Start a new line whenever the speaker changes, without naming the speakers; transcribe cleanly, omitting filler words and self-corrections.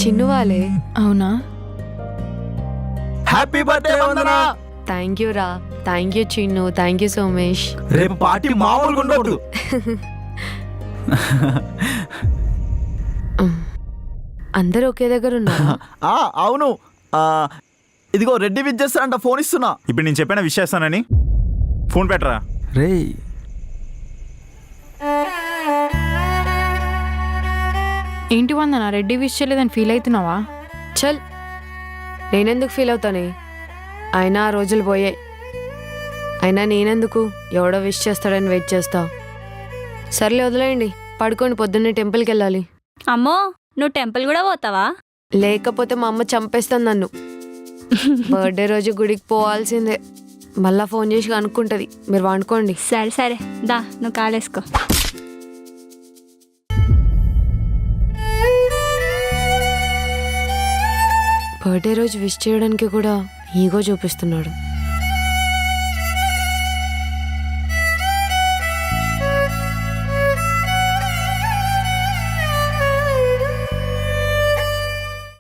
చిన్ను వాళ్ళే.
అవునా?
Happy birthday Vandana.
Thank you రా. Thank you Chinnu. Thank you Somesh.
రేపు పార్టీ మామూలుగా ఉండకూడదు.
అందరూ ఒకే దగ్గర ఉన్నారా?
అవును. ఇదిగో రెడ్డి విజ్ చేస్తారంట, ఫోన్ ఇస్తున్నా.
ఇప్పుడు నేను చెప్పిన విష్ చేస్తానని ఫోన్ పెట్టరా.
రే
ఏంటి వందన రెడ్డి విష్ చేయలేదని ఫీల్ అవుతున్నావా?
చల్, నేనెందుకు ఫీల్ అవుతానే? అయినా ఆ రోజులు పోయాయి. అయినా నేనెందుకు ఎవడో విష్ చేస్తాడని వెయిట్ చేస్తా. సర్లే వదిలేయండి, పడుకోండి, పొద్దున్నే టెంపుల్కి వెళ్ళాలి.
అమ్మో, నువ్వు టెంపుల్ కూడా పోతావా?
లేకపోతే మా అమ్మ చంపేస్తుంది నన్ను. బర్త్డే రోజు గుడికి పోవాల్సిందే. మళ్ళా ఫోన్ చేసి కనుక్కుంటుంది. మీరు వండుకోండి.
సరే సరే, దా నువ్వు కాలేసుకో.
బర్త్డే రోజు విష్ చేయడానికి కూడా ఈగో చూపిస్తున్నాడు.